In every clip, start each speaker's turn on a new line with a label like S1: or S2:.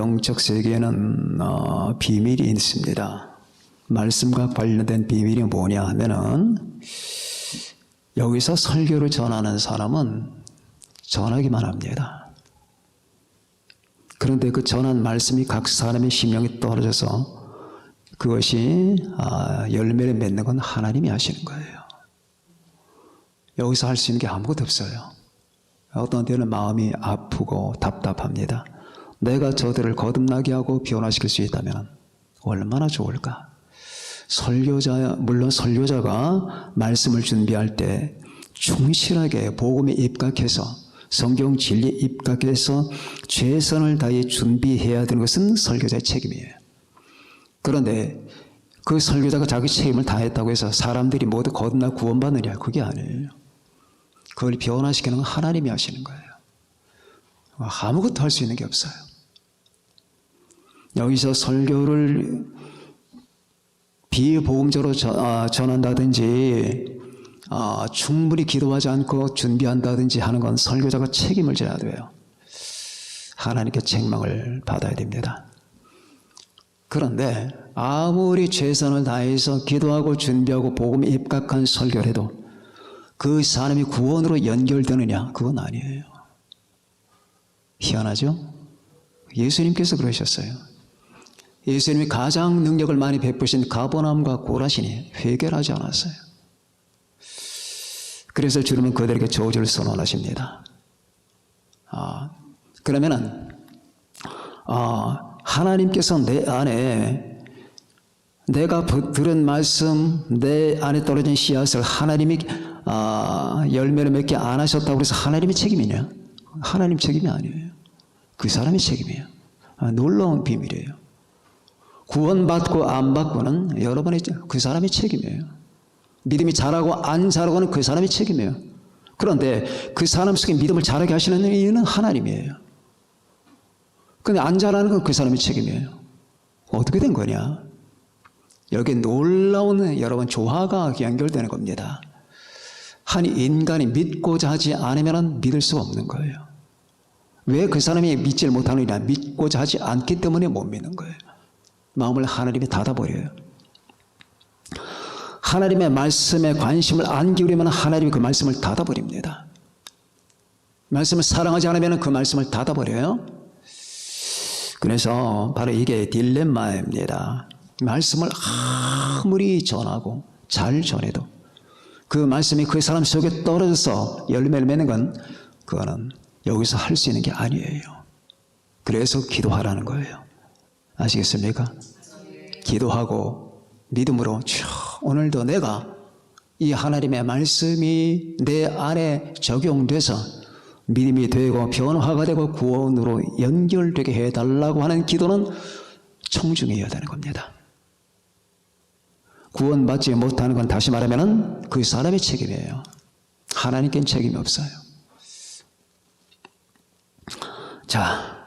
S1: 영적 세계에는 비밀이 있습니다. 말씀과 관련된 비밀이 뭐냐 하면은, 여기서 설교를 전하는 사람은 전하기만 합니다. 그런데 그 전한 말씀이 각 사람의 심령에 떨어져서 그것이 열매를 맺는 건 하나님이 하시는 거예요. 여기서 할 수 있는 게 아무것도 없어요. 어떤 때는 마음이 아프고 답답합니다. 내가 저들을 거듭나게 하고 변화시킬 수 있다면 얼마나 좋을까? 물론 설교자가 말씀을 준비할 때 충실하게 복음에 입각해서 성경 진리에 입각해서 최선을 다해 준비해야 되는 것은 설교자의 책임이에요. 그런데 그 설교자가 자기 책임을 다했다고 해서 사람들이 모두 거듭나 구원받느냐? 그게 아니에요. 그걸 변화시키는 건 하나님이 하시는 거예요. 아무것도 할 수 있는 게 없어요. 여기서 설교를 비복음적으로 전한다든지 충분히 기도하지 않고 준비한다든지 하는 건 설교자가 책임을 져야 돼요. 하나님께 책망을 받아야 됩니다. 그런데 아무리 최선을 다해서 기도하고 준비하고 복음에 입각한 설교를 해도 그 사람이 구원으로 연결되느냐? 그건 아니에요. 희한하죠? 예수님께서 그러셨어요. 예수님이 가장 능력을 많이 베푸신 가버나움과 고라신이 회개하지 않았어요. 그래서 주님은 그들에게 저주를 선언하십니다. 그러면은 하나님께서 내 안에 내가 들은 말씀, 내 안에 떨어진 씨앗을 하나님이 열매를 맺게 안 하셨다고 해서 하나님의 책임이냐? 하나님 책임이 아니에요. 그 사람의 책임이에요. 놀라운 비밀이에요. 구원받고 안 받고는 여러분의 그 사람의 책임이에요. 믿음이 자라고 안 자라고는 그 사람의 책임이에요. 그런데 그 사람 속에 믿음을 자라게 하시는 이유는 하나님이에요. 근데 안 자라는 건 그 사람의 책임이에요. 어떻게 된 거냐? 여기 놀라운 여러분 조화가 연결되는 겁니다. 한 인간이 믿고자 하지 않으면 믿을 수가 없는 거예요. 왜 그 사람이 믿지를 못하느냐? 믿고자 하지 않기 때문에 못 믿는 거예요. 마음을 하나님이 닫아버려요. 하나님의 말씀에 관심을 안 기울이면 하나님이 그 말씀을 닫아버립니다. 말씀을 사랑하지 않으면 그 말씀을 닫아버려요. 그래서 바로 이게 딜레마입니다. 말씀을 아무리 전하고 잘 전해도 그 말씀이 그 사람 속에 떨어져서 열매를 맺는 건 그거는 여기서 할 수 있는 게 아니에요. 그래서 기도하라는 거예요. 아시겠습니까? 기도하고 믿음으로 오늘도 내가 이 하나님의 말씀이 내 안에 적용돼서 믿음이 되고 변화가 되고 구원으로 연결되게 해달라고 하는 기도는 청중해야 되는 겁니다. 구원받지 못하는 건 다시 말하면 그 사람의 책임이에요. 하나님께는 책임이 없어요. 자,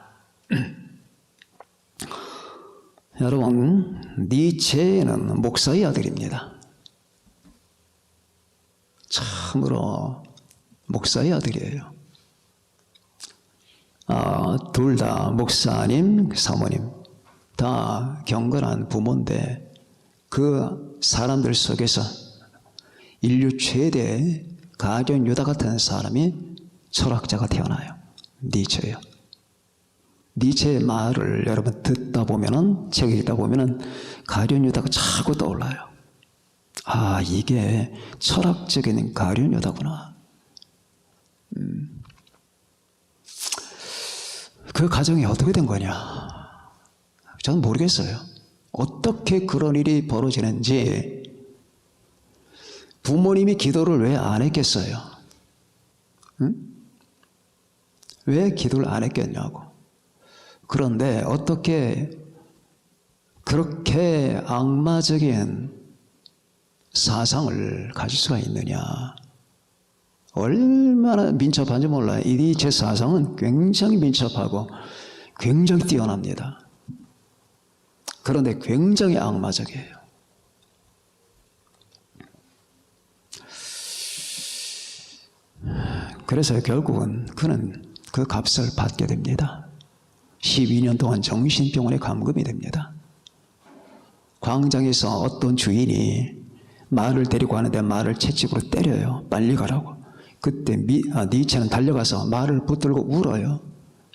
S1: 여러분, 니체는 목사의 아들입니다. 참으로 목사의 아들이에요. 둘 다 목사님, 사모님 다 경건한 부모인데 그 사람들 속에서 인류 최대 가룟 유다 같은 사람이 철학자가 태어나요. 니체예요. 니체의 말을 여러분 듣다 보면은, 책을 읽다 보면은 가룟 유다가 자꾸 떠올라요. 이게 철학적인 가룟 유다구나. 그 가정이 어떻게 된 거냐? 저는 모르겠어요. 어떻게 그런 일이 벌어지는지. 부모님이 기도를 왜 안 했겠어요? 왜 기도를 안 했겠냐고. 그런데 어떻게 그렇게 악마적인 사상을 가질 수가 있느냐. 얼마나 민첩한지 몰라요. 이 제 사상은 굉장히 민첩하고 굉장히 뛰어납니다. 그런데 굉장히 악마적이에요. 그래서 결국은 그는 그 값을 받게 됩니다. 12년 동안 정신병원에 감금이 됩니다. 광장에서 어떤 주인이 말을 데리고 가는데 말을 채찍으로 때려요. 빨리 가라고. 그때 니체는 달려가서 말을 붙들고 울어요.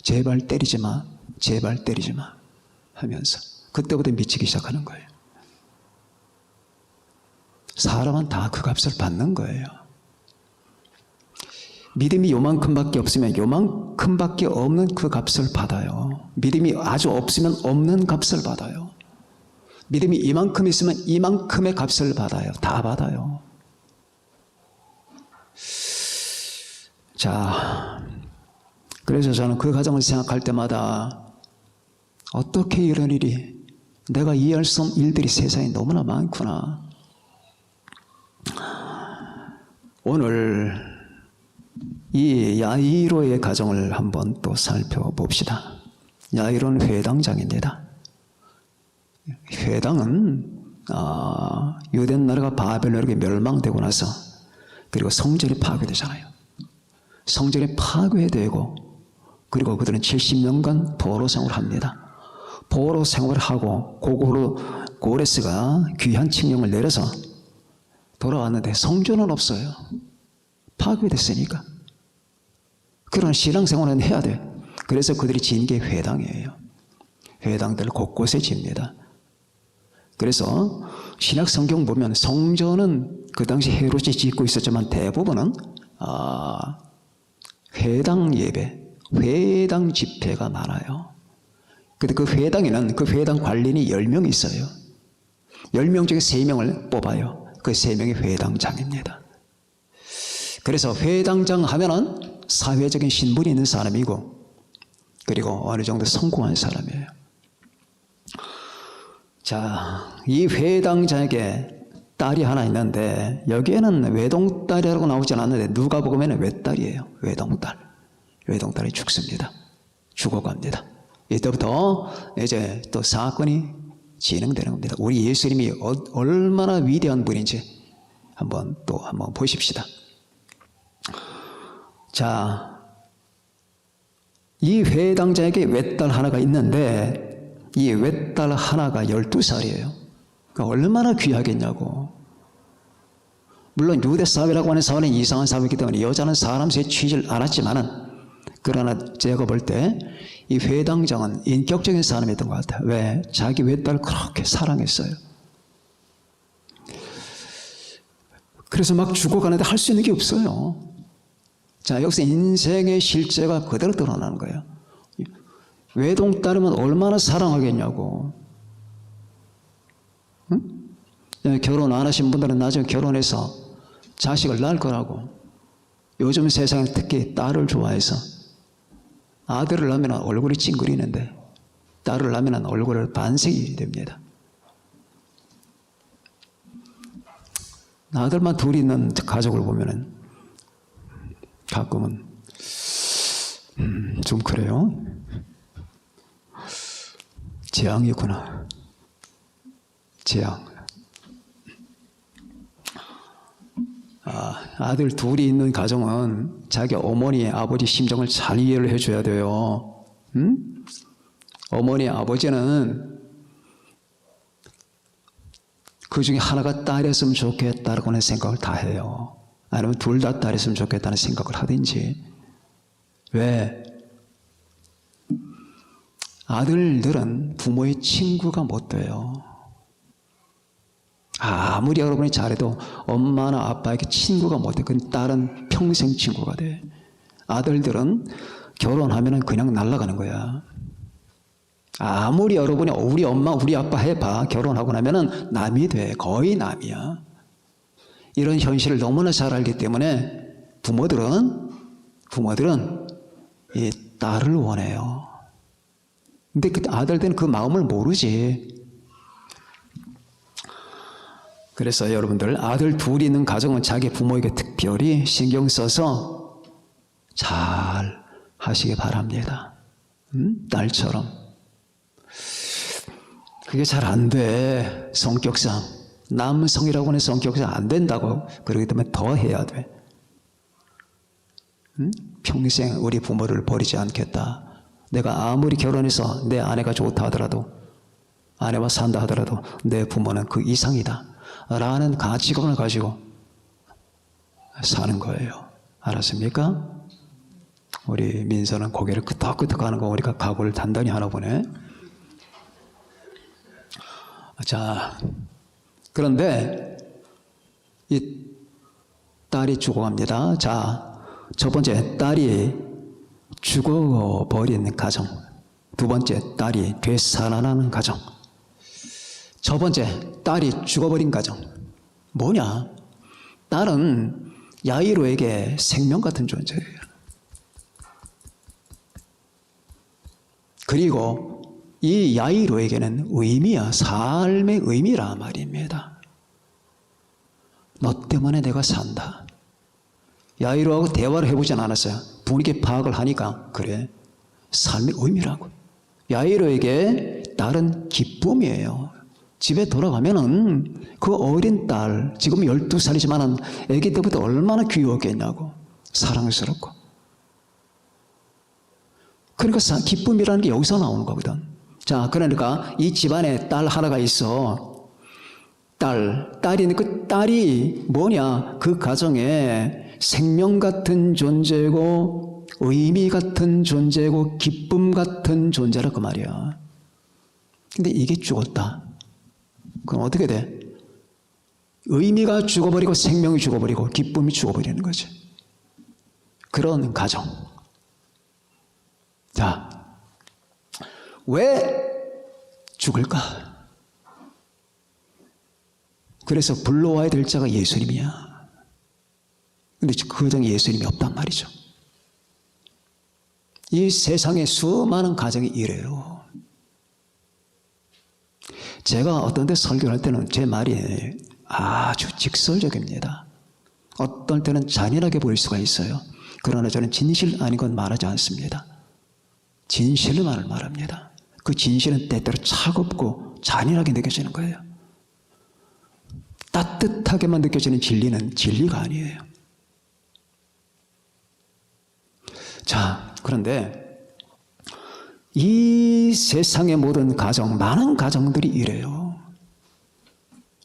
S1: 제발 때리지 마. 제발 때리지 마. 하면서 그때부터 미치기 시작하는 거예요. 사람은 다 그 값을 받는 거예요. 믿음이 요만큼밖에 없으면 요만큼밖에 없는 그 값을 받아요. 믿음이 아주 없으면 없는 값을 받아요. 믿음이 이만큼 있으면 이만큼의 값을 받아요. 다 받아요. 자, 그래서 저는 그 과정을 생각할 때마다 어떻게 이런 일이, 내가 이해할 수 없는 일들이 세상에 너무나 많구나. 오늘 이 야이로의 가정을 한번 또 살펴봅시다. 야이로는 회당장입니다. 회당은 유대 나라가 바벨론에게 멸망되고 나서 그리고 성전이 파괴되잖아요. 성전이 파괴되고 그리고 그들은 70년간 포로 생활을 합니다. 포로 생활을 하고 고고로 고레스가 귀한 칙령을 내려서 돌아왔는데 성전은 없어요. 파괴됐으니까. 그런 신앙생활은 해야 돼. 그래서 그들이 지은 게 회당이에요. 회당들 곳곳에 집니다. 그래서 신약 성경 보면 성전은 그 당시 헤롯이 짓고 있었지만 대부분은 회당 예배, 회당 집회가 많아요. 근데 그 회당에는 그 회당 관리인이 10명이 있어요. 10명 중에 3명을 뽑아요. 그 3명이 회당장입니다. 그래서 회당장 하면은 사회적인 신분이 있는 사람이고 그리고 어느 정도 성공한 사람이에요. 자, 이 회당장에게 딸이 하나 있는데 여기에는 외동딸이라고 나오지 않았는데 누가 보면 외딸이에요. 외동딸. 외동딸이 죽습니다. 죽어갑니다. 이때부터 이제 또 사건이 진행되는 겁니다. 우리 예수님이 얼마나 위대한 분인지 한번 보십시다. 자, 이 회당장에게 외딸 하나가 있는데 이 외딸 하나가 12살이에요. 그러니까 얼마나 귀하겠냐고. 물론 유대 사회라고 하는 사회는 이상한 사회이기 때문에 여자는 사람 세에 취질 않았지만은 그러나 제가 볼 때 이 회당장은 인격적인 사람이었던 것 같아요. 왜? 자기 외딸을 그렇게 사랑했어요. 그래서 막 죽어가는데 할 수 있는 게 없어요. 자, 여기서 인생의 실제가 그대로 드러나는 거예요. 외동딸이면 얼마나 사랑하겠냐고. 응? 결혼 안 하신 분들은 나중에 결혼해서 자식을 낳을 거라고. 요즘 세상에 특히 딸을 좋아해서 아들을 낳으면 얼굴이 찡그리는데 딸을 낳으면 얼굴을 반색이 됩니다. 아들만 둘이 있는 가족을 보면은 가끔은 좀 그래요. 재앙이구나. 재앙. 아들 둘이 있는 가정은 자기 어머니, 아버지 심정을 잘 이해를 해줘야 돼요. 어머니, 아버지는 그 중에 하나가 딸이었으면 좋겠다라고 하는 생각을 다 해요. 아니면 둘 다 딸이었으면 좋겠다는 생각을 하든지. 왜? 아들들은 부모의 친구가 못 돼요. 아무리 여러분이 잘해도 엄마나 아빠에게 친구가 못 돼. 그건 딸은 평생 친구가 돼. 아들들은 결혼하면 그냥 날아가는 거야. 아무리 여러분이 우리 엄마, 우리 아빠 해봐. 결혼하고 나면은 남이 돼. 거의 남이야. 이런 현실을 너무나 잘 알기 때문에 부모들은 이 딸을 원해요. 근데 그 아들들은 그 마음을 모르지. 그래서 여러분들 아들 둘이 있는 가정은 자기 부모에게 특별히 신경 써서 잘 하시기 바랍니다. 딸처럼. 그게 잘 안 돼. 성격상. 남성이라고 하는 성격상 안 된다고. 그렇기 때문에 더 해야 돼. 평생 우리 부모를 버리지 않겠다. 내가 아무리 결혼해서 내 아내가 좋다 하더라도, 아내와 산다 하더라도 내 부모는 그 이상이다 라는 가치관을 가지고 사는 거예요. 알았습니까? 우리 민서는 고개를 끄덕끄덕 하는 거 우리가 각오를 단단히 하나 보네. 자, 그런데 이 딸이 죽어갑니다. 자, 첫 번째, 딸이 죽어버린 가정. 두 번째, 딸이 되살아나는 가정. 첫 번째, 딸이 죽어버린 가정. 뭐냐? 딸은 야이로에게 생명 같은 존재예요. 그리고 이 야이로에게는 의미야, 삶의 의미라 말입니다. 너 때문에 내가 산다. 야이로하고 대화를 해보진 않았어요. 분위기 파악을 하니까 그래, 삶의 의미라고. 야이로에게 딸은 기쁨이에요. 집에 돌아가면은 그 어린 딸, 지금 12살이지만 아기 때부터 얼마나 귀여웠겠냐고. 사랑스럽고. 그러니까 기쁨이라는 게 여기서 나오는 거거든. 자, 그러니까 이 집안에 딸 하나가 있어. 딸이, 그 딸이 뭐냐? 그 가정에 생명 같은 존재고, 의미 같은 존재고, 기쁨 같은 존재라 그 말이야. 근데 이게 죽었다. 그럼 어떻게 돼? 의미가 죽어버리고, 생명이 죽어버리고, 기쁨이 죽어버리는 거지. 그런 가정. 자, 왜 죽을까? 그래서 불러와야 될 자가 예수님이야. 근데 그 가정에 예수님이 없단 말이죠. 이 세상에 수많은 가정이 이래요. 제가 어떤 데 설교할 때는 제 말이 아주 직설적입니다. 어떤 때는 잔인하게 보일 수가 있어요. 그러나 저는 진실 아닌 건 말하지 않습니다. 진실만을 말합니다. 그 진실은 때때로 차갑고 잔인하게 느껴지는 거예요. 따뜻하게만 느껴지는 진리는 진리가 아니에요. 자, 그런데 이 세상의 모든 가정, 많은 가정들이 이래요.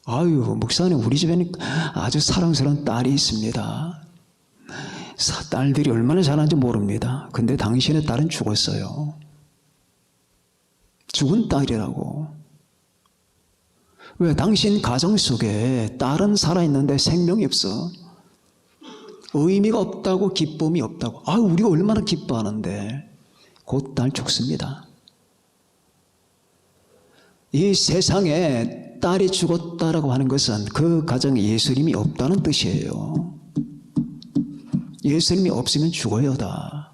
S1: 아유, 목사님, 우리 집에는 아주 사랑스러운 딸이 있습니다. 딸들이 얼마나 잘하는지 모릅니다. 근데 당신의 딸은 죽었어요. 죽은 딸이라고. 왜? 당신 가정 속에 딸은 살아있는데 생명이 없어. 의미가 없다고, 기쁨이 없다고. 아, 우리가 얼마나 기뻐하는데 곧 딸 죽습니다. 이 세상에 딸이 죽었다라고 하는 것은 그 가정에 예수님이 없다는 뜻이에요. 예수님이 없으면 죽어요, 다.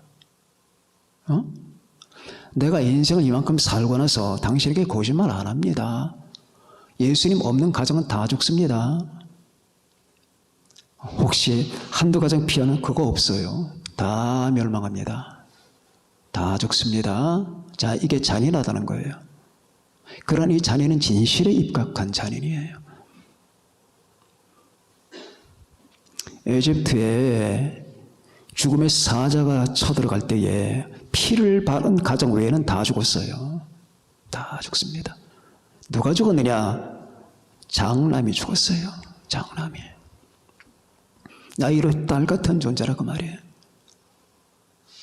S1: 내가 인생을 이만큼 살고 나서 당신에게 거짓말 안 합니다. 예수님 없는 가정은 다 죽습니다. 혹시 한두 가정 피하는 그거 없어요. 다 멸망합니다. 다 죽습니다. 자, 이게 잔인하다는 거예요. 그러나 이 잔인은 진실에 입각한 잔인이에요. 에집트에 죽음의 사자가 쳐들어갈 때에 피를 바른 가정 외에는 다 죽었어요. 다 죽습니다. 누가 죽었느냐? 장남이 죽었어요. 장남이. 야이로 딸 같은 존재라고 말이에요.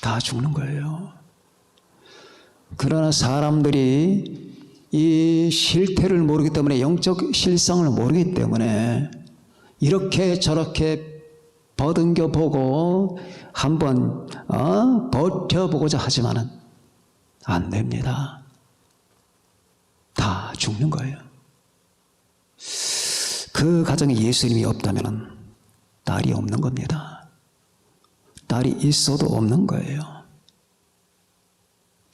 S1: 다 죽는 거예요. 그러나 사람들이 이 실태를 모르기 때문에, 영적 실상을 모르기 때문에 이렇게 저렇게 버둥겨 보고 한번 버텨보고자 하지만은 안 됩니다. 다 죽는 거예요. 그 가정에 예수님이 없다면은 딸이 없는 겁니다. 딸이 있어도 없는 거예요.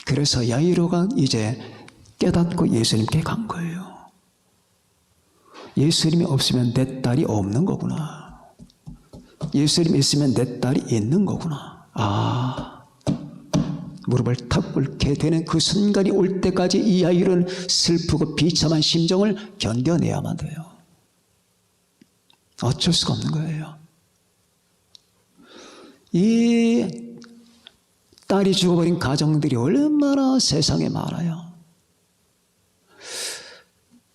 S1: 그래서 야이로가 이제 깨닫고 예수님께 간 거예요. 예수님이 없으면 내 딸이 없는 거구나. 예수님이 있으면 내 딸이 있는 거구나. 아, 무릎을 탁 꿇게 되는 그 순간이 올 때까지 이 야이로는 슬프고 비참한 심정을 견뎌내야만 돼요. 어쩔 수가 없는 거예요. 이 딸이 죽어버린 가정들이 얼마나 세상에 많아요.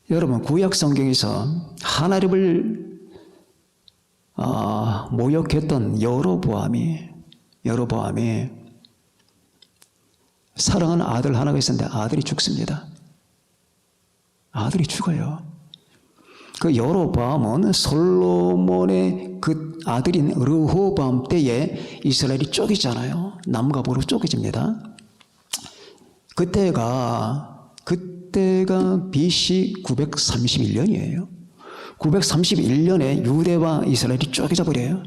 S1: 여러분, 구약 성경에서 하나님을 모욕했던 여로보암이 사랑하는 아들 하나가 있었는데 아들이 죽습니다. 아들이 죽어요. 그 여로보암은 솔로몬의 그 아들인 르호보암 때에 이스라엘이 쪼개잖아요. 남과 북으로 쪼개집니다. 그때가 BC 931년이에요. 931년에 유대와 이스라엘이 쪼개져 버려요.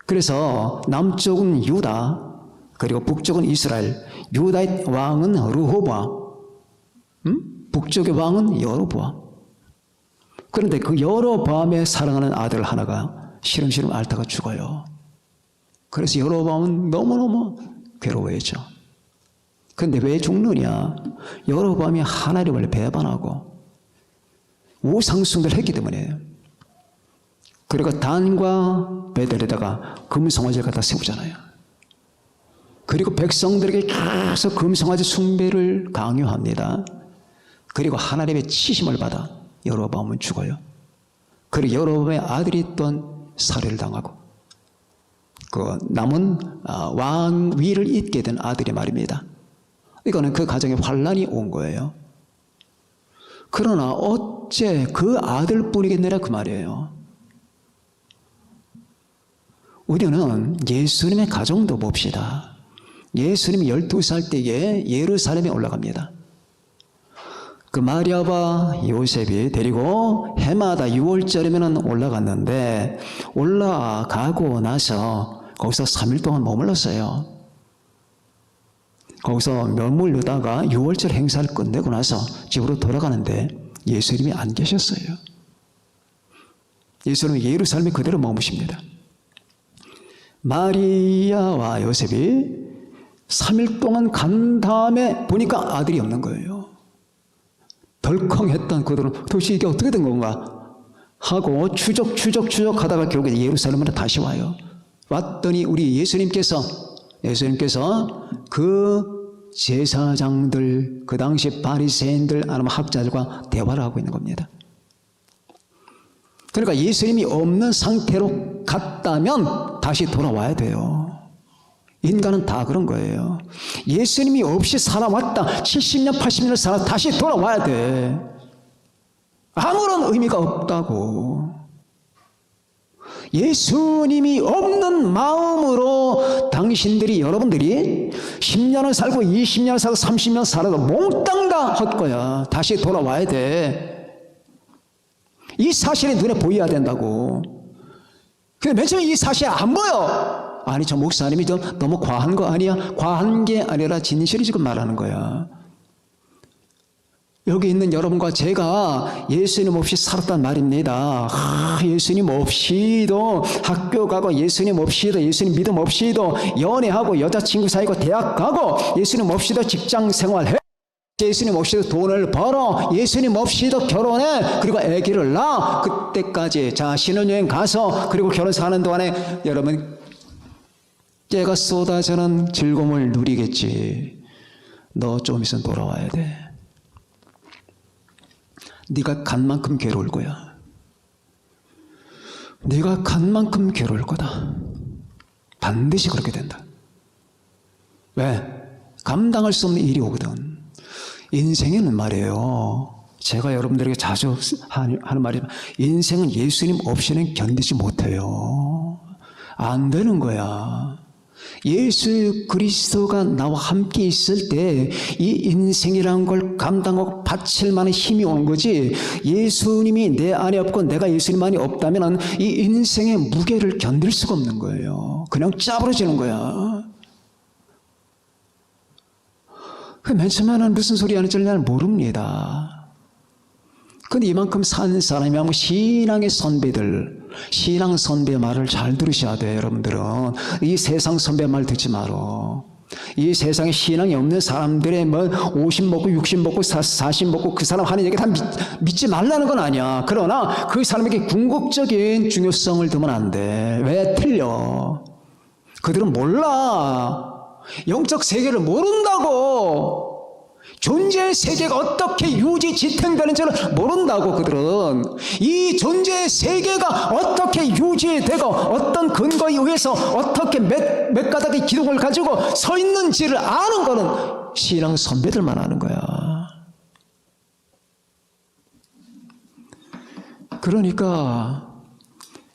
S1: 그래서 남쪽은 유다, 그리고 북쪽은 이스라엘. 유다의 왕은 르호보암, 북쪽의 왕은 여로보암. 그런데 그 여로보암의 사랑하는 아들 하나가 시름시름 앓다가 죽어요. 그래서 여로보암은 너무너무 괴로워했죠. 그런데 왜 죽느냐? 여로보암이 하나님을 배반하고 우상숭배를 했기 때문이에요. 그리고 단과 베델에다가 금송아지를 갖다 세우잖아요. 그리고 백성들에게 계속 금송아지 숭배를 강요합니다. 그리고 하나님의 치심을 받아 여로보암은 죽어요. 그리고 여로보암의 아들이 또한 살해를 당하고 그 남은 왕위를 잇게 된 아들이 말입니다. 이거는 그 가정에 환란이 온 거예요. 그러나 어째 그 아들뿐이겠느냐 그 말이에요. 우리는 예수님의 가정도 봅시다. 예수님이 12살 때에 예루살렘에 올라갑니다. 그 마리아와 요셉이 데리고 해마다 6월절이면 올라갔는데 올라가고 나서 거기서 3일 동안 머물렀어요. 거기서 머물르다가 6월절 행사를 끝내고 나서 집으로 돌아가는데 예수님이 안 계셨어요. 예수님은 예루살렘에 그대로 머무십니다. 마리아와 요셉이 3일 동안 간 다음에 보니까 아들이 없는 거예요. 덜컹했던 그들은 도대체 이게 어떻게 된 건가 하고 추적하다가 결국에 예루살렘으로 다시 와요. 왔더니 우리 예수님께서 그 제사장들, 그 당시 바리새인들 아니면 학자들과 대화를 하고 있는 겁니다. 그러니까 예수님이 없는 상태로 갔다면 다시 돌아와야 돼요. 인간은 다 그런 거예요. 예수님이 없이 살아왔다. 70년, 80년을 살아 다시 돌아와야 돼. 아무런 의미가 없다고. 예수님이 없는 마음으로 당신들이, 여러분들이 10년을 살고 20년을 살고 30년 살아도 몽땅 다 헛거야. 다시 돌아와야 돼. 이 사실이 눈에 보여야 된다고. 근데 맨 처음에 이 사실이 안 보여. 아니, 저 목사님이 좀 너무 과한 거 아니야? 과한 게 아니라 진실이 지금 말하는 거야. 여기 있는 여러분과 제가 예수님 없이 살았단 말입니다. 예수님 없이도 학교 가고, 예수님 없이도, 예수님 믿음 없이도 연애하고, 여자친구 사귀고, 대학 가고, 예수님 없이도 직장 생활해, 예수님 없이도 돈을 벌어, 예수님 없이도 결혼해, 그리고 아기를 낳아. 그때까지 자 신혼여행 가서 그리고 결혼 사는 동안에 여러분 깨가 쏟아지는 즐거움을 누리겠지. 너 좀 있으면 돌아와야 돼. 네가 간 만큼 괴로울 거야. 네가 간 만큼 괴로울 거다. 반드시 그렇게 된다. 왜? 감당할 수 없는 일이 오거든. 인생에는 말이에요, 제가 여러분들에게 자주 하는 말이지만 인생은 예수님 없이는 견디지 못해요. 안 되는 거야. 예수 그리스도가 나와 함께 있을 때 이 인생이라는 걸 감당하고 바칠 만한 힘이 오는 거지, 예수님이 내 안에 없고 내가 예수님 안에 없다면 이 인생의 무게를 견딜 수가 없는 거예요. 그냥 짜부러지는 거야. 맨 처음에는 무슨 소리 하는지 잘 모릅니다. 근데 이만큼 산 사람이 하면 신앙의 선배들, 신앙 선배의 말을 잘 들으셔야 돼요. 여러분들은 이 세상 선배 말 듣지 말어. 이 세상에 신앙이 없는 사람들의 뭐 50 먹고 60 먹고 40 먹고 그 사람 하는 얘기 다 믿지 말라는 건 아니야. 그러나 그 사람에게 궁극적인 중요성을 두면 안 돼. 왜? 틀려. 그들은 몰라. 영적 세계를 모른다고. 존재의 세계가 어떻게 유지 지탱되는지를 모른다고. 그들은 이 존재의 세계가 어떻게 유지되고 어떤 근거에 의해서 어떻게 몇 가닥의 기둥을 가지고 서 있는지를 아는 거는 신앙 선배들만 아는 거야. 그러니까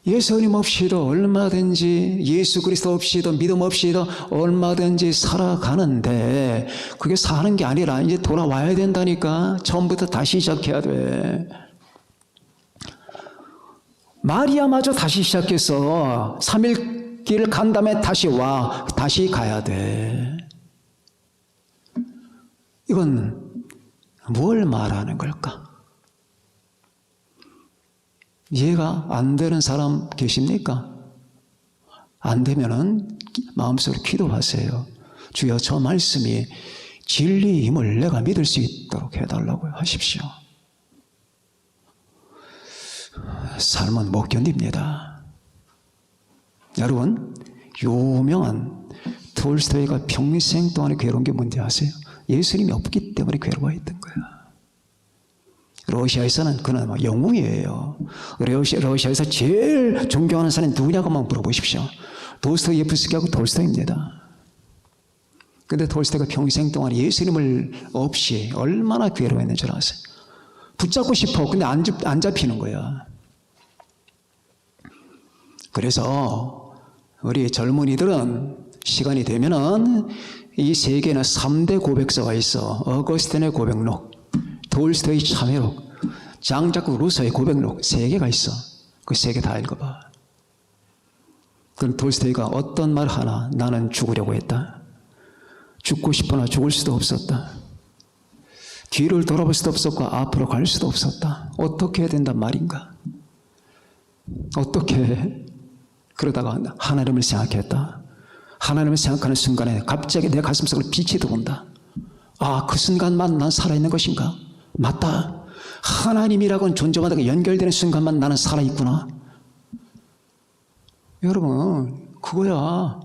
S1: 예수님 없이도 얼마든지, 예수 그리스도 없이도, 믿음 없이도 얼마든지 살아가는데, 그게 사는 게 아니라 이제 돌아와야 된다니까. 처음부터 다시 시작해야 돼. 마리아마저 다시 시작해서 3일 길을 간 다음에 다시 와, 다시 가야 돼. 이건 뭘 말하는 걸까? 이해가 안 되는 사람 계십니까? 안 되면은 마음속으로 기도하세요. 주여, 저 말씀이 진리임을 내가 믿을 수 있도록 해달라고 하십시오. 삶은 못 견딥니다. 여러분, 유명한 톨스토이가 평생 동안에 괴로운 게 뭔지 아세요? 예수님이 없기 때문에 괴로워했던 거야. 러시아에서는 그는 영웅이에요. 러시아에서 제일 존경하는 사람이 누구냐고만 물어보십시오. 도스토예프스키하고 톨스토이입니다. 근데 톨스토이가 평생 동안 예수님을 없이 얼마나 괴로워했는 줄 아세요? 붙잡고 싶어. 근데 안 잡히는 거야. 그래서 우리 젊은이들은 시간이 되면은 이 세계에는 3대 고백서가 있어. 어거스틴의 고백록, 톨스토이 참회록, 장자크 루소의 고백록 3개가 있어. 그 3개 다 읽어봐. 그럼 톨스토이가 어떤 말 하나, 나는 죽으려고 했다. 죽고 싶으나 죽을 수도 없었다. 뒤를 돌아볼 수도 없었고 앞으로 갈 수도 없었다. 어떻게 해야 된단 말인가? 어떻게 해? 그러다가 하나님을 생각했다. 하나님을 생각하는 순간에 갑자기 내 가슴속으로 빛이 들어온다. 아, 그 순간만 난 살아있는 것인가? 맞다. 하나님이라고는 존재마다 연결되는 순간만 나는 살아있구나. 여러분, 그거야.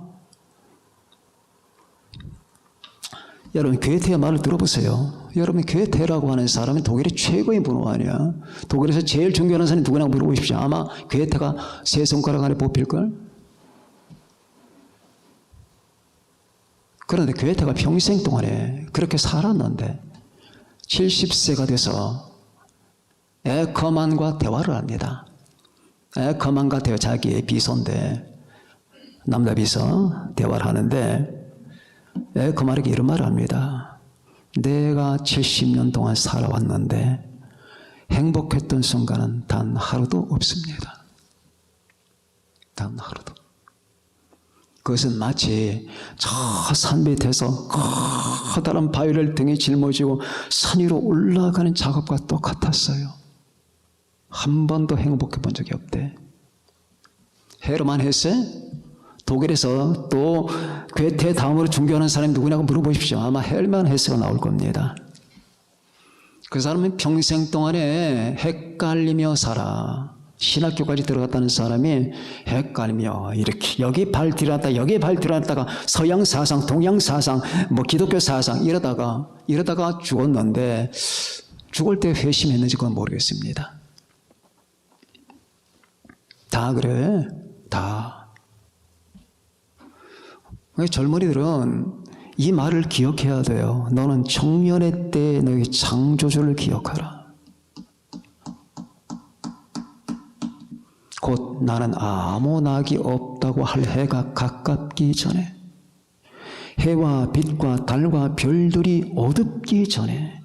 S1: 여러분, 괴테의 말을 들어보세요. 여러분, 괴테라고 하는 사람은 독일의 최고의 문호 아니야. 독일에서 제일 존경하는 사람이 누구냐고 물어보십시오. 아마 괴테가 3손가락 안에 뽑힐걸? 그런데 괴테가 평생 동안에 그렇게 살았는데 70세가 돼서 에커만과 대화를 합니다. 에커만과 자기의 비서인데, 남자 비서 대화를 하는데 에커만에게 이런 말을 합니다. 내가 70년 동안 살아왔는데 행복했던 순간은 단 하루도 없습니다. 단 하루도. 그것은 마치 저 산 밑에서 커다란 바위를 등에 짊어지고 산 위로 올라가는 작업과 똑같았어요. 한 번도 행복해 본 적이 없대. 헤르만 헤세? 독일에서 또 괴테 다음으로 존경하는 사람이 누구냐고 물어보십시오. 아마 헤르만 헤세가 나올 겁니다. 그 사람은 평생 동안에 헷갈리며 살아. 신학교까지 들어갔다는 사람이 헷갈리며 이렇게 여기 발 들여놨다 여기 발 들여놨다가 서양 사상, 동양 사상, 뭐 기독교 사상 이러다가 죽었는데 죽을 때 회심했는지 그건 모르겠습니다. 다 그래. 다. 젊은이들은 이 말을 기억해야 돼요. 너는 청년의 때에 너의 창조주를 기억하라. 곧 나는 아무 낙이 없다고 할 해가 가깝기 전에, 해와 빛과 달과 별들이 어둡기 전에,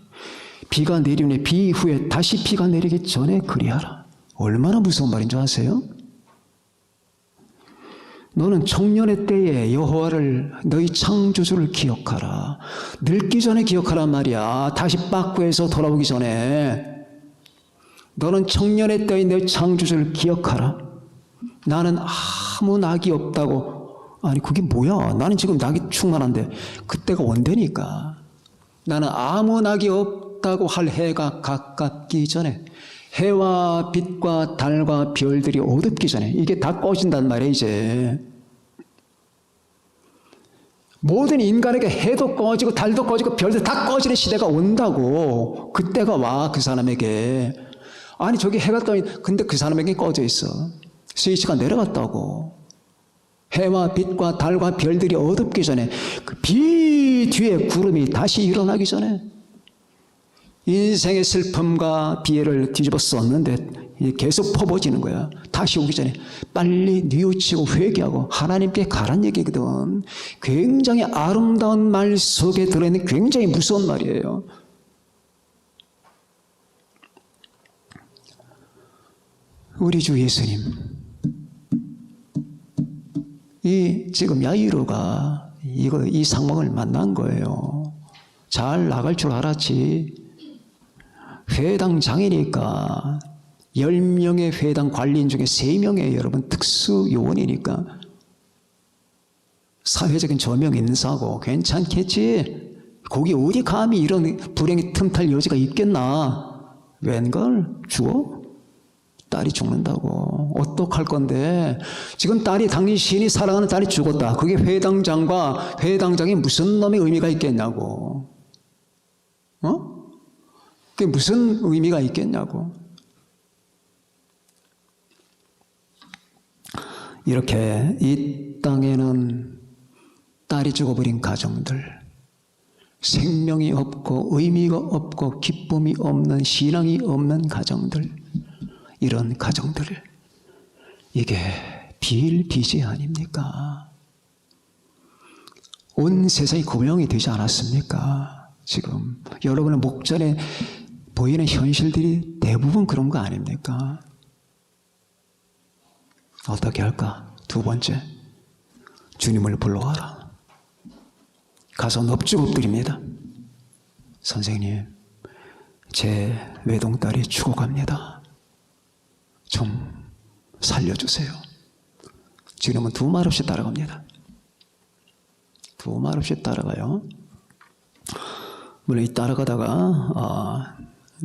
S1: 비가 내리니 비 후에 다시 비가 내리기 전에 그리하라. 얼마나 무서운 말인 줄 아세요? 너는 청년의 때에 여호와를 너희 창조주를 기억하라. 늙기 전에 기억하란 말이야. 다시 빠꾸에서 돌아오기 전에. 너는 청년의 때에 내 창조주를 기억하라. 나는 아무 낙이 없다고. 아니 그게 뭐야? 나는 지금 낙이 충만한데 그때가 온다니까. 나는 아무 낙이 없다고 할 해가 가깝기 전에, 해와 빛과 달과 별들이 어둡기 전에. 이게 다 꺼진단 말이야 이제. 모든 인간에게 해도 꺼지고 달도 꺼지고 별도 다 꺼지는 시대가 온다고. 그때가 와, 그 사람에게. 아니 저기 해가 떠 있는데 근데 그 사람에게 꺼져 있어. 스위치가 내려갔다고. 해와 빛과 달과 별들이 어둡기 전에 그 빛 뒤에 구름이 다시 일어나기 전에 인생의 슬픔과 비애를 뒤집어 썼는데 계속 퍼부어지는 거야. 다시 오기 전에 빨리 뉘우치고 회개하고 하나님께 가란 얘기거든. 굉장히 아름다운 말 속에 들어있는 굉장히 무서운 말이에요. 우리 주 예수님, 이 지금 야이로가 이 상황을 만난 거예요. 잘 나갈 줄 알았지. 회당장이니까 10명의 회당 관리인 중에 3명의 여러분 특수 요원이니까 사회적인 저명 인사고 괜찮겠지. 거기 어디 감히 이런 불행이 틈탈 여지가 있겠나. 웬걸 죽어? 딸이 죽는다고. 어떡할 건데. 지금 딸이 당신이 사랑하는 딸이 죽었다. 그게 회당장과 회당장이 무슨 놈의 의미가 있겠냐고. 그게 무슨 의미가 있겠냐고. 이렇게 이 땅에는 딸이 죽어버린 가정들, 생명이 없고 의미가 없고 기쁨이 없는 신앙이 없는 가정들, 이런 가정들, 이게 비일비재 아닙니까? 온 세상이 구명이 되지 않았습니까? 지금 여러분의 목전에 보이는 현실들이 대부분 그런 거 아닙니까? 어떻게 할까? 2번째, 주님을 불러와라. 가서 넙죽 엎드립니다. 선생님, 제 외동딸이 죽어갑니다. 좀 살려주세요. 주님은 두 말 없이 따라갑니다. 두 말 없이 따라가요. 물론 이 따라가다가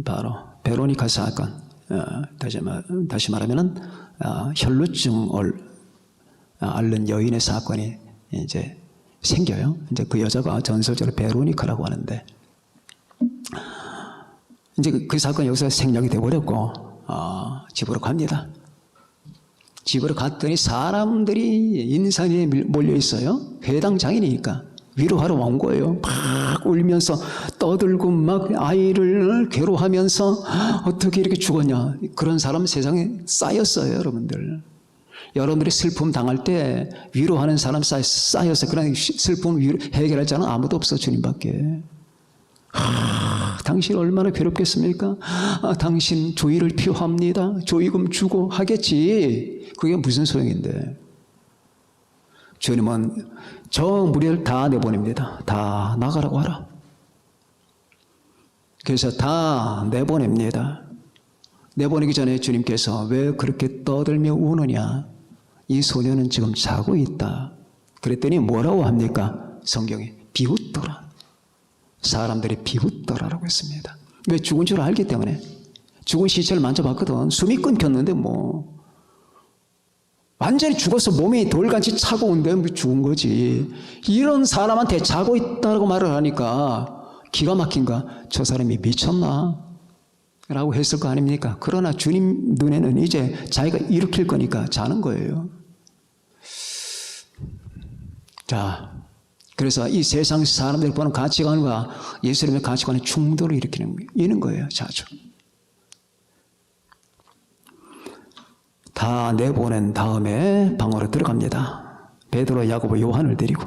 S1: 바로 베로니카 사건, 다시 말하면은 혈루증을 앓는 여인의 사건이 이제 생겨요. 이제 그 여자가 전설적으로 베로니카라고 하는데, 이제 그 사건이 여기서 생략이 되어버렸고, 집으로 갑니다. 집으로 갔더니 사람들이 인산에 몰려 있어요. 회당장이니까 위로하러 온 거예요. 막 울면서 떠들고 막 아이를 괴로워하면서 어떻게 이렇게 죽었냐. 그런 사람 세상에 쌓였어요, 여러분들. 여러분들이 슬픔 당할 때 위로하는 사람 쌓였어요. 그러나 슬픔 해결할 자는 아무도 없어, 주님밖에. 당신 얼마나 괴롭겠습니까? 당신 조의를 필요합니다. 조의금 주고 하겠지. 그게 무슨 소용인데. 주님은 저 무리를 다 내보냅니다. 다 나가라고 하라. 그래서 다 내보냅니다. 내보내기 전에 주님께서 왜 그렇게 떠들며 우느냐. 이 소녀는 지금 자고 있다. 그랬더니 뭐라고 합니까? 성경에 비웃더라. 사람들이 비웃더라라고 했습니다. 왜? 죽은 줄 알기 때문에. 죽은 시체를 만져봤거든. 숨이 끊겼는데 뭐 완전히 죽어서 몸이 돌같이 차가운데 뭐 죽은 거지. 이런 사람한테 자고 있다고 말을 하니까 기가 막힌가? 저 사람이 미쳤나? 라고 했을 거 아닙니까? 그러나 주님 눈에는 이제 자기가 일으킬 거니까 자는 거예요. 자, 그래서 이 세상 사람들이 보는 가치관과 예수님의 가치관의 충돌을 일으키는 거예요, 자주. 다 내보낸 다음에 방으로 들어갑니다. 베드로, 야고보, 요한을 데리고.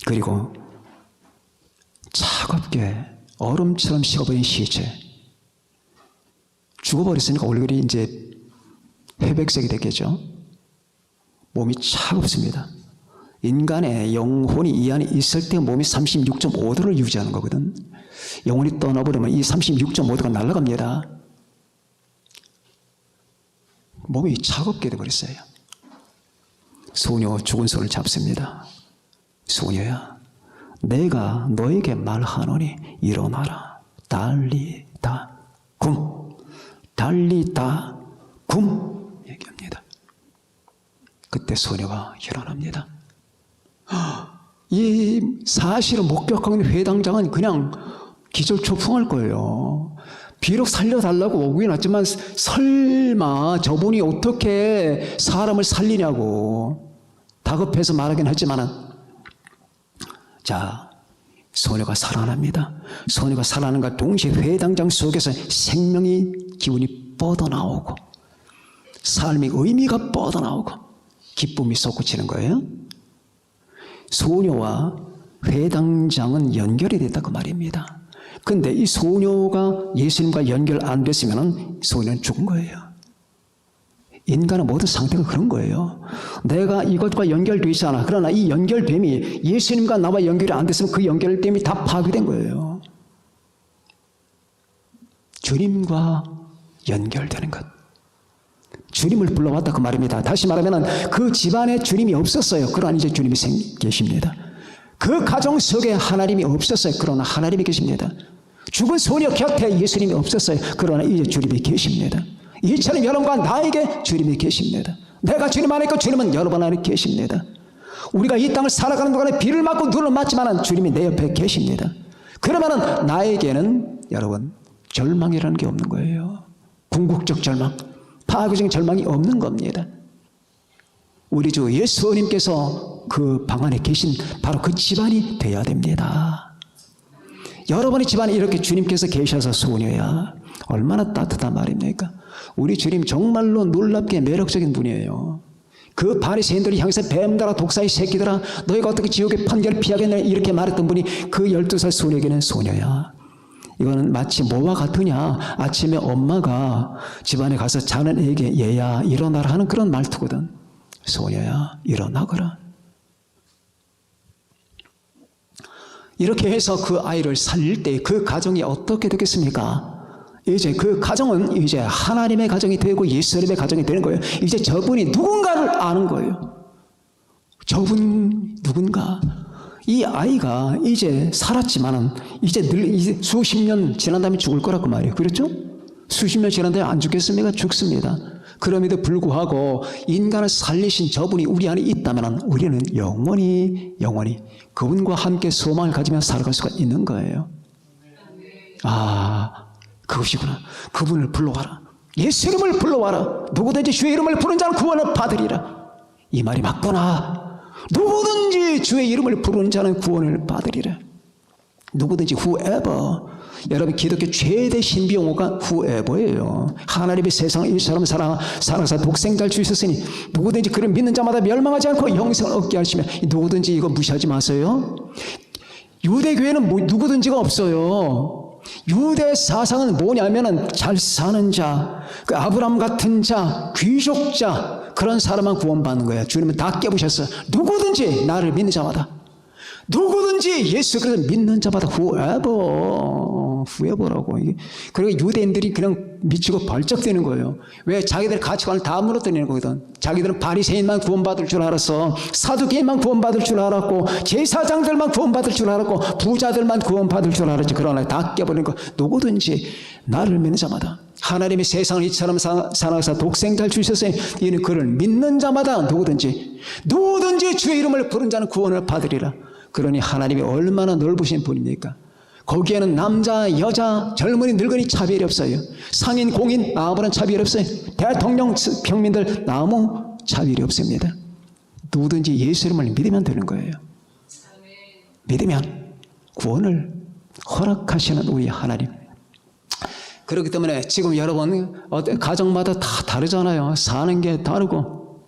S1: 그리고 차갑게 얼음처럼 식어버린 시체. 죽어버렸으니까 얼굴이 이제 회백색이 됐겠죠. 몸이 차갑습니다. 인간의 영혼이 이 안에 있을 때 몸이 36.5도를 유지하는 거거든. 영혼이 떠나버리면 이 36.5도가 날아갑니다. 몸이 차갑게 돼버렸어요. 소녀 죽은 손을 잡습니다. 소녀야, 내가 너에게 말하노니 일어나라. 달리다 굼. 달리다 굼 얘기합니다. 그때 소녀가 일어납니다. 이 사실을 목격하고 있는 회당장은 그냥 기절초풍할 거예요. 비록 살려달라고 오긴 왔지만 설마 저분이 어떻게 사람을 살리냐고 다급해서 말하긴 하지만은, 자, 소녀가 살아납니다. 소녀가 살아나는가 동시에 회당장 속에서 생명의 기운이 뻗어나오고 삶의 의미가 뻗어나오고 기쁨이 솟구치는 거예요. 소녀와 회당장은 연결이 됐다고 말입니다. 근데 이 소녀가 예수님과 연결 안 됐으면 소녀는 죽은 거예요. 인간의 모든 상태가 그런 거예요. 내가 이것과 연결되어 있잖아. 그러나 이 연결됨이 예수님과 나와 연결이 안 됐으면 그 연결됨이 다 파괴된 거예요. 주님과 연결되는 것. 주님을 불러왔다 그 말입니다. 다시 말하면 그 집안에 주님이 없었어요. 그러나 이제 주님이 계십니다. 그 가정 속에 하나님이 없었어요. 그러나 하나님이 계십니다. 죽은 소녀 곁에 예수님이 없었어요. 그러나 이제 주님이 계십니다. 이처럼 여러분과 나에게 주님이 계십니다. 내가 주님 안에 있고 주님은 여러분 안에 계십니다. 우리가 이 땅을 살아가는 동안에 비를 맞고 눈을 맞지만 주님이 내 옆에 계십니다. 그러면 나에게는 여러분 절망이라는 게 없는 거예요. 궁극적 절망, 파괴적인 절망이 없는 겁니다. 우리 주 예수님께서 그 방 안에 계신 바로 그 집안이 되어야 됩니다. 여러분의 집안에 이렇게 주님께서 계셔서 소녀야, 얼마나 따뜻한 말입니까? 우리 주님 정말로 놀랍게 매력적인 분이에요. 그 바리새인들이 향해서 뱀들아 독사의 새끼들아 너희가 어떻게 지옥의 판결을 피하겠느냐 이렇게 말했던 분이 그 12살 소녀에게는 소녀야. 이거는 마치 뭐와 같으냐, 아침에 엄마가 집안에 가서 자는 애에게 얘야 일어나라 하는 그런 말투거든. 소녀야 일어나거라. 이렇게 해서 그 아이를 살릴 때 그 가정이 어떻게 되겠습니까? 이제 그 가정은 이제 하나님의 가정이 되고 예수님의 가정이 되는 거예요. 이제 저분이 누군가를 아는 거예요. 저분 누군가. 이 아이가 이제 살았지만은 이제 수십 년 지난 다음에 죽을 거라고 말이에요. 그렇죠? 수십 년 지난 다음에 안 죽겠습니까? 죽습니다. 그럼에도 불구하고 인간을 살리신 저분이 우리 안에 있다면 우리는 영원히 그분과 함께 소망을 가지며 살아갈 수가 있는 거예요. 아, 그것이구나. 그분을 불러와라. 예수님을 불러와라. 누구든지 주의 이름을 부르는 자는 구원을 받으리라. 이 말이 맞구나. 누구든지 주의 이름을 부르는 자는 구원을 받으리라. 누구든지 whoever. 여러분 기독교 최대 신비용어가 whoever예요. 하나님의 세상을 이처럼 살아서 독생자를 주셨으니 누구든지 그를 믿는 자마다 멸망하지 않고 영생을 얻게 하시며, 누구든지 이거 무시하지 마세요. 유대교회는 누구든지가 없어요. 유대 사상은 뭐냐면은 잘 사는 자, 그 아브라함 같은 자, 귀족자, 그런 사람만 구원받는 거예요. 주님은 다 깨부셨어요. 누구든지 나를 믿는 자마다, 누구든지 예수 그리스도 믿는 자마다 whoever라고. 그리고 유대인들이 그냥 미치고 벌쩍대는 거예요. 왜? 자기들 가치관을 다 무너뜨리는 거거든. 자기들은 바리새인만 구원받을 줄 알았어. 사두개인만 구원받을 줄 알았고, 제사장들만 구원받을 줄 알았고, 부자들만 구원받을 줄 알았지. 그러나 다 깨버리는 거. 누구든지 나를 믿는 자마다, 하나님이 세상을 이처럼 살아서 독생자를 주셨으니 이는 그를 믿는 자마다 누구든지 주의 이름을 부른 자는 구원을 받으리라. 그러니 하나님이 얼마나 넓으신 분입니까? 거기에는 남자, 여자, 젊은이, 늙은이 차별이 없어요. 상인, 공인 아무런 차별이 없어요. 대통령, 평민들 아무 차별이 없습니다. 누구든지 예수 이름을 믿으면 되는 거예요. 믿으면 구원을 허락하시는 우리 하나님. 그렇기 때문에 지금 여러분 가정마다 다 다르잖아요. 사는 게 다르고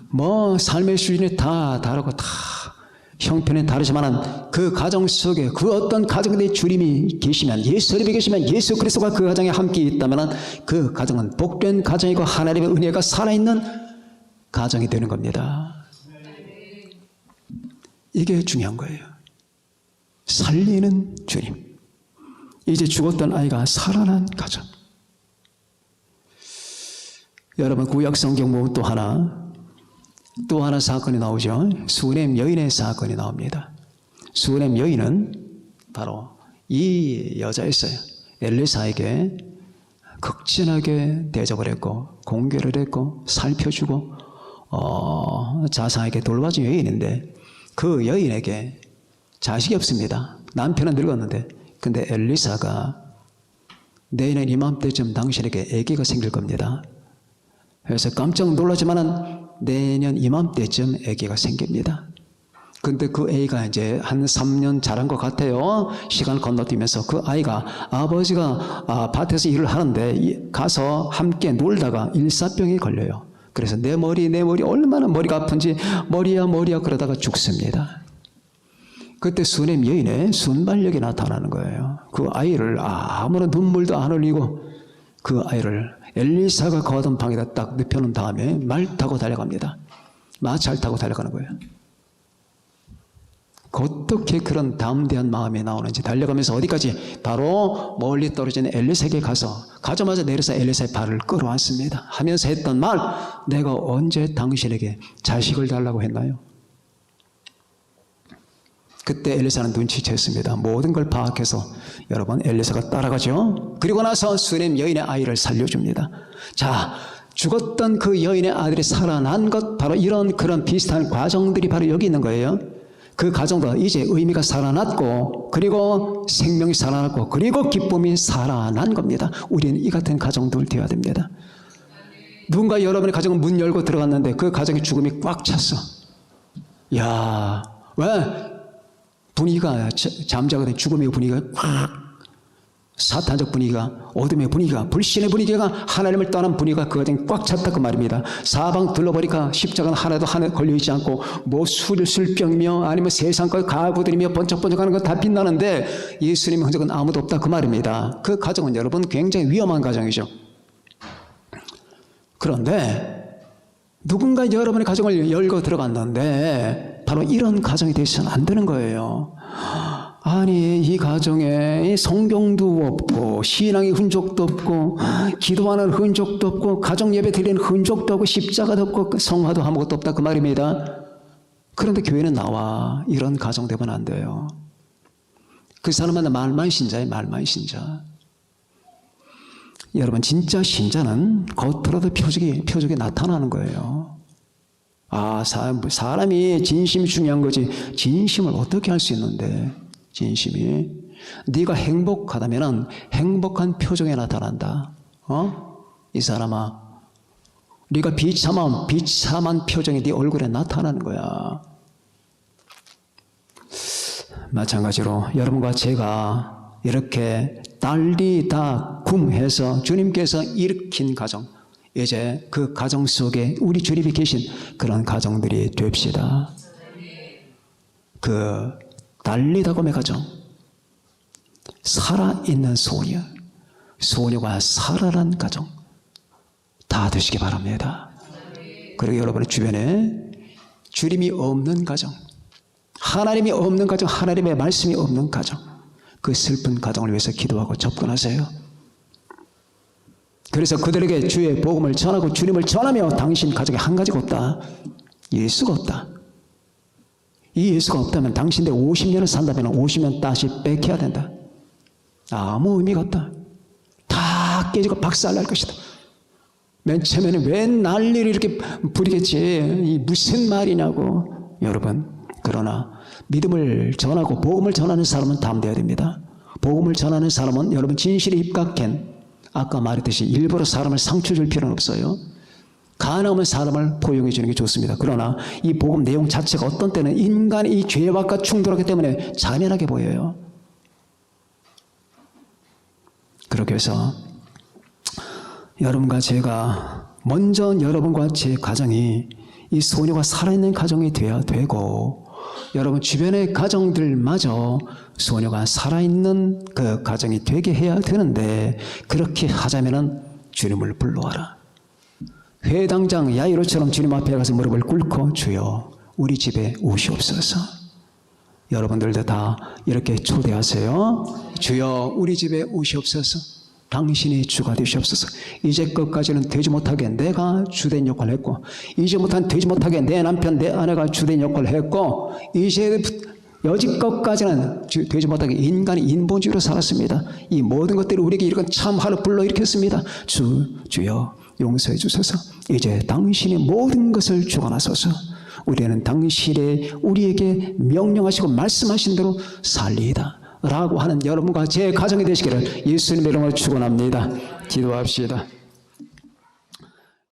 S1: 뭐 삶의 수준이 다 다르고 다 형편이 다르지만 그 가정 속에 그 어떤 가정에 주님이 계시면, 예수님이 계시면, 예수 그리스도가 그 가정에 함께 있다면 그 가정은 복된 가정이고 하나님의 은혜가 살아있는 가정이 되는 겁니다. 이게 중요한 거예요. 살리는 주님. 이제 죽었던 아이가 살아난 가정. 여러분 구약 성경 보면 또 하나 사건이 나오죠. 수nem 여인의 사건이 나옵니다. 수nem 여인은 바로 이 여자였어요. 엘리사에게 극진하게 대접을 했고 공개를 했고 살펴주고 자상하게 돌봐준 여인인데 그 여인에게 자식이 없습니다. 남편은 늙었는데. 근데 엘리사가 내년 이맘때쯤 당신에게 아기가 생길 겁니다. 그래서 깜짝 놀라지만은 내년 이맘때쯤 아기가 생깁니다. 근데 그 아이가 이제 한 3년 자란 것 같아요. 시간을 건너뛰면서 그 아이가 아버지가 밭에서 일을 하는데 가서 함께 놀다가 일사병이 걸려요. 그래서 내 머리 얼마나 머리가 아픈지 머리야 그러다가 죽습니다. 그때 수넴 여인의 순발력이 나타나는 거예요. 그 아이를 아무런 눈물도 안 흘리고 그 아이를 엘리사가 거하던 방에다 딱 눕혀놓은 다음에 말 타고 달려갑니다. 마차를 타고 달려가는 거예요. 어떻게 그런 담대한 마음이 나오는지 달려가면서 어디까지? 바로 멀리 떨어진 엘리사에게 가자마자 내려서 엘리사의 발을 끌어안습니다. 하면서 했던 말, 내가 언제 당신에게 자식을 달라고 했나요? 그때 엘리사는 눈치챘습니다. 모든 걸 파악해서 여러분 엘리사가 따라가죠. 그리고 나서 수넴 여인의 아이를 살려줍니다. 자, 죽었던 그 여인의 아들이 살아난 것, 바로 이런 그런 비슷한 과정들이 바로 여기 있는 거예요. 그 가정도 이제 의미가 살아났고, 그리고 생명이 살아났고, 그리고 기쁨이 살아난 겁니다. 우리는 이 같은 가정들 되어야 됩니다. 누군가 여러분의 가정은 문 열고 들어갔는데 그 가정의 죽음이 꽉 찼어. 야, 왜? 분위기가 잠자거든. 죽음의 분위기가 꽉, 사탄적 분위기가, 어둠의 분위기가, 불신의 분위기가, 하나님을 떠난 분위기가 그 가정에 꽉 찼다 그 말입니다. 사방 둘러보니까 십자가는 하나도 하나 걸려있지 않고 뭐 술병이며 아니면 세상과 가구들이며 번쩍번쩍하는 거 다 빛나는데 예수님의 흔적은 아무도 없다 그 말입니다. 그 가정은 여러분 굉장히 위험한 가정이죠. 그런데 누군가 여러분의 가정을 열고 들어갔는데 바로 이런 가정이 되셔서는 안 되는 거예요. 아니, 이 가정에 성경도 없고 신앙의 흔적도 없고 기도하는 흔적도 없고 가정 예배 드리는 흔적도 없고 십자가도 없고 성화도 아무것도 없다 그 말입니다. 그런데 교회는 나와. 이런 가정 되면 안 돼요. 그 사람은 말만 신자예요. 말만 신자. 여러분 진짜 신자는 겉으로도 표적이 나타나는 거예요. 사람이 진심이 중요한 거지 진심을 어떻게 할 수 있는데 진심이 네가 행복하다면 행복한 표정에 나타난다. 이 사람아 네가 비참한 표정이 네 얼굴에 나타나는 거야. 마찬가지로 여러분과 제가 이렇게 달리다 굼해서 주님께서 일으킨 가정, 이제 그 가정 속에 우리 주님이 계신 그런 가정들이 됩시다. 그 달리다곰의 가정, 살아있는 소녀가 살아난 가정 다 되시기 바랍니다. 그리고 여러분의 주변에 주님이 없는 가정, 하나님이 없는 가정, 하나님의 말씀이 없는 가정, 그 슬픈 가정을 위해서 기도하고 접근하세요. 그래서 그들에게 주의 복음을 전하고 주님을 전하며 당신 가정에 한 가지가 없다. 예수가 없다. 이 예수가 없다면 당신들 50년을 산다면 50년 다시 뺏겨야 된다. 아무 의미가 없다. 다 깨지고 박살날 것이다. 맨 처음에는 왜 난리를 이렇게 부리겠지. 이 무슨 말이냐고. 여러분, 그러나 믿음을 전하고 복음을 전하는 사람은 담대해야 됩니다. 복음을 전하는 사람은 여러분 진실에 입각한, 아까 말했듯이 일부러 사람을 상처 줄 필요는 없어요. 가능하면 사람을 포용해 주는 게 좋습니다. 그러나 이 복음 내용 자체가 어떤 때는 인간의 이 죄악과 충돌하기 때문에 잔인하게 보여요. 그렇게 해서 여러분과 제가 먼저 여러분과 제 가정이 이 소녀가 살아있는 가정이 되어야 되고, 여러분 주변의 가정들마저 소녀가 살아있는 그 가정이 되게 해야 되는데, 그렇게 하자면은 주님을 불러와라. 회당장 야이로처럼 주님 앞에 가서 무릎을 꿇고 주여 우리 집에 오시옵소서. 여러분들도 다 이렇게 초대하세요. 주여 우리 집에 오시옵소서. 당신이 주가 되시옵소서. 이제껏까지는 되지 못하게 내가 주된 역할을 했고, 이제 못한 되지 못하게 내 남편 내 아내가 주된 역할을 했고, 이제 여지껏까지는 되지 못하게 인간이 인본주의로 살았습니다. 이 모든 것들이 우리에게 이런 참화를 불러일으켰습니다. 주여 용서해 주소서. 이제 당신의 모든 것을 주관하소서. 우리는 당신의 우리에게 명령하시고 말씀하신 대로 살리이다 라고 하는 여러분과 제 가정이 되시기를 예수님의 이름으로 축원합니다. 기도합시다.